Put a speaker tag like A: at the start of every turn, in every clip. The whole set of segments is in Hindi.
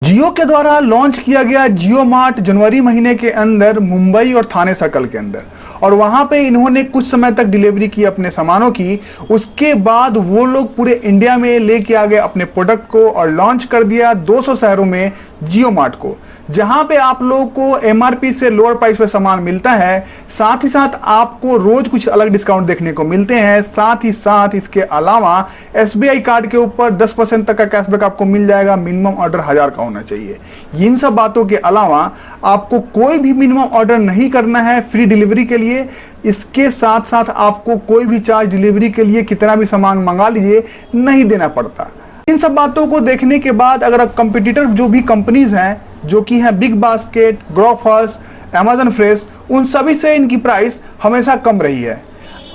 A: जियो के द्वारा लॉन्च किया गया जियो मार्ट जनवरी महीने के अंदर मुंबई और थाने सर्कल के अंदर, और वहां पे इन्होंने कुछ समय तक डिलीवरी की अपने सामानों की। उसके बाद वो लोग पूरे इंडिया में लेके आ गए अपने प्रोडक्ट को और लॉन्च कर दिया 200 शहरों में जियो मार्ट को, जहां पे आप लोगों को एमआरपी से लोअर प्राइस पे सामान मिलता है। साथ ही साथ आपको रोज कुछ अलग डिस्काउंट देखने को मिलते हैं। साथ ही साथ इसके अलावा एसबीआई कार्ड के ऊपर 10% तक का कैशबैक आपको मिल जाएगा। मिनिमम ऑर्डर 1000 का होना चाहिए। इन सब बातों के अलावा आपको कोई भी मिनिमम ऑर्डर नहीं करना है फ्री डिलीवरी के लिए। इसके साथ साथ आपको कोई भी चार्ज डिलीवरी के लिए कितना भी सामान मंगा लीजिए नहीं देना पड़ता। इन सब बातों को देखने के बाद अगर कंपटीटर जो भी कंपनीज हैं, जो कि हैं big basket, Grofers, Amazon fresh, उन सभी से इनकी प्राइस हमेशा कम रही है।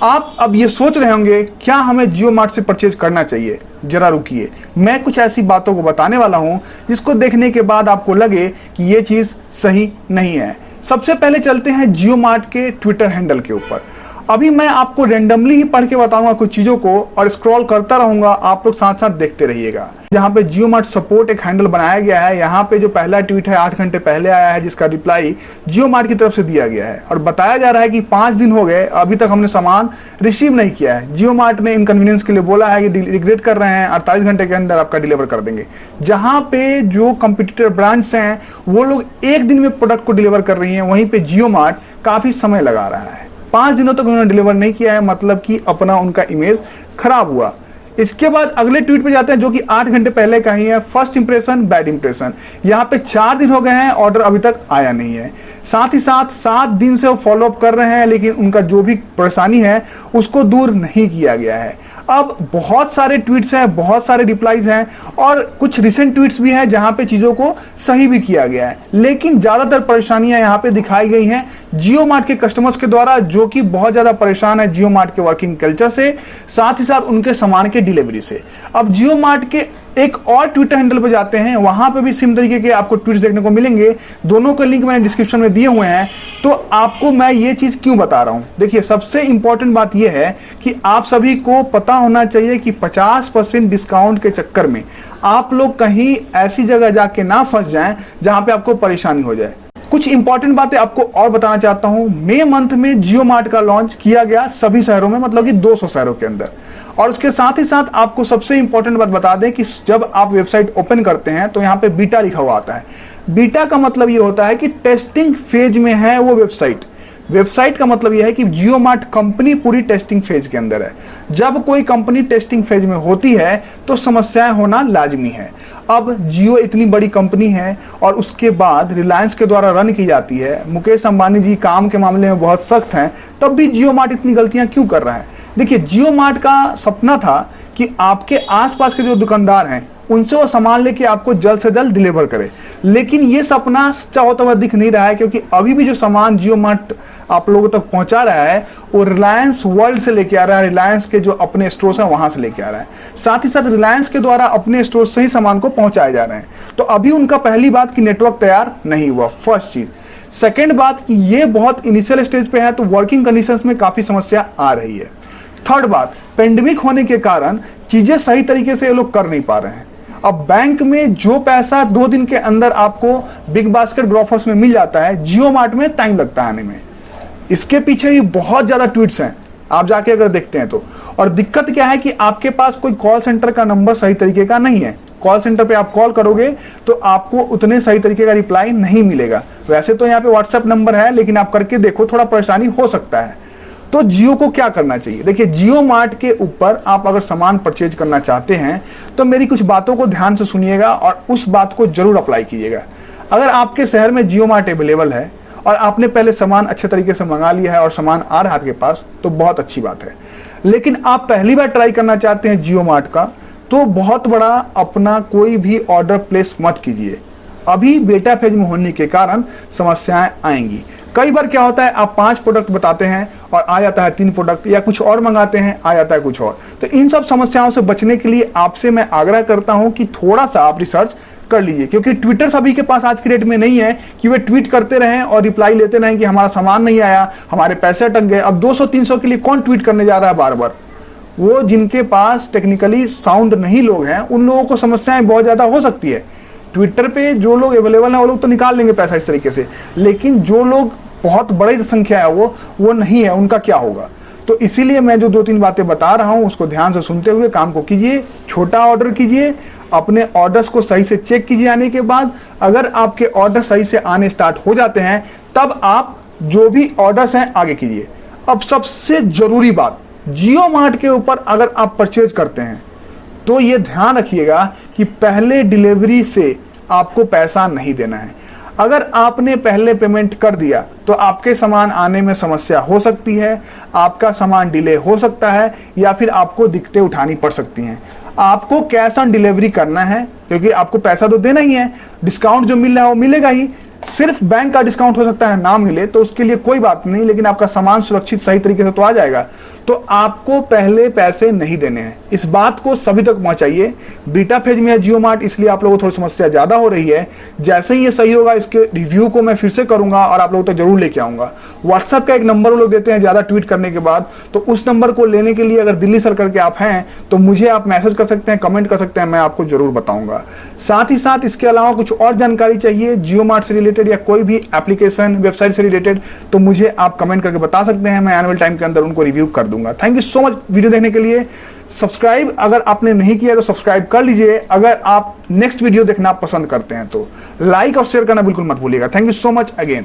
A: आप अब ये सोच रहे होंगे क्या हमें जियो मार्ट से परचेज करना चाहिए? जरा रुकिए, मैं कुछ ऐसी बातों को बताने वाला हूं जिसको देखने के बाद आपको लगे कि ये चीज सही नहीं है। सबसे पहले चलते हैं जियो मार्ट के ट्विटर हैंडल के ऊपर। अभी मैं आपको रेंडमली ही पढ़ के बताऊंगा कुछ चीजों को और स्क्रॉल करता रहूंगा, आप लोग साथ साथ देखते रहिएगा। जहां पे जियो मार्ट सपोर्ट एक हैंडल बनाया गया है, यहाँ पे जो पहला ट्वीट है 8 घंटे पहले आया है, जिसका रिप्लाई जियो मार्ट की तरफ से दिया गया है और बताया जा रहा है कि 5 दिन हो गए अभी तक हमने सामान रिसीव नहीं किया है। जियो मार्ट ने इनकन्वीनियंस के लिए बोला है कि रिग्रेट कर रहे हैं, 48 घंटे के अंदर आपका डिलीवर कर देंगे। जहां पे जो कंपटीटर ब्रांड्स हैं वो लोग एक दिन में प्रोडक्ट को डिलीवर कर रही हैं, वहीं पे जियो मार्ट काफी समय लगा रहा है। 5 दिनों तक उन्होंने डिलीवर नहीं किया है, मतलब कि अपना उनका इमेज खराब हुआ। इसके बाद अगले ट्वीट पे जाते हैं जो कि 8 घंटे पहले का ही है। First impression bad impression. यहाँ पे 4 दिन हो गए हैं, ऑर्डर अभी तक आया नहीं है। साथ ही साथ 7 दिन से वो फॉलो अप कर रहे हैं, लेकिन उनका जो भी परेशानी है उसको दूर नहीं किया गया है। अब बहुत सारे ट्वीट्स हैं, बहुत सारे रिप्लाईज हैं और कुछ रिसेंट ट्वीट्स भी हैं जहां पे चीजों को सही भी किया गया है, लेकिन ज्यादातर परेशानियां यहां पे दिखाई गई हैं जियो मार्ट के कस्टमर्स के द्वारा, जो कि बहुत ज्यादा परेशान है जियो मार्ट के वर्किंग कल्चर से, साथ ही साथ उनके सामान के डिलीवरी से। अब जियो मार्ट के एक और ट्विटर हैंडल पे जाते हैं, वहां पे भी सेम तरीके के आपको ट्वीट्स देखने को मिलेंगे। दोनों के लिंक मैंने डिस्क्रिप्शन में दिए हुए हैं। तो आपको मैं ये चीज क्यों बता रहा हूं, देखिए सबसे इंपॉर्टेंट बात यह है कि आप सभी को पता होना चाहिए कि 50% डिस्काउंट के चक्कर में आप लोग कहीं ऐसी जगह जाके ना फंस जाएं जहां पे आपको परेशानी हो जाए। कुछ इंपॉर्टेंट बातें आपको और बताना चाहता हूं। मई मंथ में जियो मार्ट का लॉन्च किया गया सभी शहरों में, मतलब कि 200 शहरों के अंदर। और उसके साथ ही साथ आपको सबसे इंपॉर्टेंट बात बता दें कि जब आप वेबसाइट ओपन करते हैं तो यहाँ पे बीटा लिखा हुआ आता है। बीटा का मतलब ये होता है कि टेस्टिंग फेज में है वो वेबसाइट का मतलब यह है कि जियो मार्ट कंपनी पूरी टेस्टिंग फेज के अंदर है। जब कोई कंपनी टेस्टिंग फेज में होती है तो समस्याएं होना लाजमी है। अब जियो इतनी बड़ी कंपनी है और उसके बाद रिलायंस के द्वारा रन की जाती है। मुकेश अंबानी जी काम के मामले में बहुत सख्त हैं, तब भी जियो मार्ट इतनी गलतियां क्यों कर रहा है? देखिए, जियो मार्ट का सपना था कि आपके आसपास के जो दुकानदार हैं उनसे वो सामान लेके आपको जल्द से जल्द डिलीवर करे, लेकिन ये सपना सच्चा होता हुआ दिख नहीं रहा है, क्योंकि अभी भी जो सामान जियो मार्ट आप लोगों तक पहुंचा रहा है वो रिलायंस वर्ल्ड से लेके आ रहा है। रिलायंस के जो अपने स्टोर्स हैं वहां से लेके आ रहा है। साथ ही साथ रिलायंस के द्वारा अपने स्टोर से ही सामान को पहुंचाए जा रहे हैं। तो अभी उनका पहली बात कि नेटवर्क तैयार नहीं हुआ, फर्स्ट चीज। सेकेंड बात कि ये बहुत इनिशियल स्टेज पे है, तो वर्किंग कंडीशंस में काफी समस्या आ रही है। थर्ड बात, पेंडेमिक होने के कारण चीजें सही तरीके से ये लोग कर नहीं पा रहे हैं। अब बैंक में जो पैसा 2 दिन के अंदर आपको बिग बास्केट ग्रोफर्स में मिल जाता है, जियो मार्ट में टाइम लगता है आने में। इसके पीछे ही बहुत ज्यादा ट्वीट्स हैं, आप जाके अगर देखते हैं तो। और दिक्कत क्या है कि आपके पास कोई कॉल सेंटर का नंबर सही तरीके का नहीं है। कॉल सेंटर पे आप कॉल करोगे तो आपको उतने सही तरीके का रिप्लाई नहीं मिलेगा। वैसे तो यहाँ पे व्हाट्सएप नंबर है, लेकिन आप करके देखो, थोड़ा परेशानी हो सकता है। तो जियो को क्या करना चाहिए? देखिए, जियो मार्ट के ऊपर आप अगर सामान परचेज करना चाहते हैं तो मेरी कुछ बातों को ध्यान से सुनिएगा और उस बात को जरूर अप्लाई कीजिएगा। अगर आपके शहर में जियो मार्ट अवेलेबल है और आपने पहले सामान अच्छे तरीके से मंगा लिया है और सामान आ रहा है आपके पास, तो बहुत अच्छी बात है। लेकिन आप पहली बार ट्राई करना चाहते हैं जियो मार्ट का, तो बहुत बड़ा अपना कोई भी ऑर्डर प्लेस मत कीजिए। अभी बेटा फेज में होने के कारण समस्याएं आएंगी। कई बार क्या होता है, आप 5 प्रोडक्ट बताते हैं और आ जाता है 3 प्रोडक्ट, या कुछ और मंगाते हैं आ जाता है कुछ और। तो इन सब समस्याओं से बचने के लिए आपसे मैं आग्रह करता हूं कि थोड़ा सा आप रिसर्च कर लीजिए, क्योंकि ट्विटर सभी के पास आज की डेट में नहीं है कि वे ट्वीट करते रहें और रिप्लाई लेते रहें कि हमारा सामान नहीं आया, हमारे पैसे अटक गए। अब 200-300 के लिए कौन ट्वीट करने जा रहा है बार बार? वो जिनके पास टेक्निकली साउंड नहीं लोग हैं, उन लोगों को समस्याएं बहुत ज्यादा हो सकती है। ट्विटर पे जो लोग अवेलेबल हैं वो लोग तो निकाल लेंगे पैसा इस तरीके से, लेकिन जो लोग बहुत बड़ी संख्या है वो नहीं है, उनका क्या होगा। तो इसीलिए मैं जो 2-3 बातें बता रहा हूं उसको ध्यान से सुनते हुए काम को कीजिए। छोटा ऑर्डर कीजिए, अपने ऑर्डर्स को सही से चेक कीजिए आने के बाद। अगर आपके ऑर्डर सही से आने स्टार्ट हो जाते हैं तब आप जो भी ऑर्डर्स हैं आगे कीजिए। अब सबसे जरूरी बात, जियो मार्ट के ऊपर अगर आप परचेज करते हैं तो ये ध्यान रखिएगा कि पहले डिलीवरी से आपको पैसा नहीं देना है। अगर आपने पहले पेमेंट कर दिया तो आपके सामान आने में समस्या हो सकती है, आपका सामान डिले हो सकता है या फिर आपको दिक्कतें उठानी पड़ सकती हैं। आपको कैश ऑन डिलीवरी करना है क्योंकि आपको पैसा तो देना ही है, डिस्काउंट जो मिल रहा है वो मिलेगा ही। सिर्फ बैंक का डिस्काउंट हो सकता है ना मिले तो उसके लिए कोई बात नहीं, लेकिन आपका सामान सुरक्षित सही तरीके से तो आ जाएगा। तो आपको पहले पैसे नहीं देने हैं, इस बात को सभी तक पहुंचाइए। बीटा फेज में है जियो मार्ट, इसलिए आप लोगों को थोड़ी समस्या ज्यादा हो रही है। जैसे ही ये सही होगा इसके रिव्यू को मैं फिर से करूंगा और आप लोगों तक जरूर लेके आऊंगा। व्हाट्सएप का एक नंबर वो लोग देते हैं ज्यादा ट्वीट करने के बाद, तो उस नंबर को लेने के लिए अगर दिल्ली सर्कल के आप हैं तो मुझे आप मैसेज कर सकते हैं, कमेंट कर सकते हैं, मैं आपको जरूर बताऊंगा। साथ ही साथ इसके अलावा कुछ और जानकारी चाहिए जियो मार्ट से रिलेटेड या कोई भी एप्लीकेशन वेबसाइट से रिलेटेड तो मुझे आप कमेंट करके बता सकते हैं, मैं एनुअल टाइम के अंदर उनको रिव्यू कर दूंगा। Thank you so much video देखने के लिए। सब्सक्राइब अगर आपने नहीं किया तो सब्सक्राइब कर लीजिए। अगर आप नेक्स्ट वीडियो देखना पसंद करते हैं तो लाइक और शेयर करना बिल्कुल मत भूलिएगा। Thank you so much again.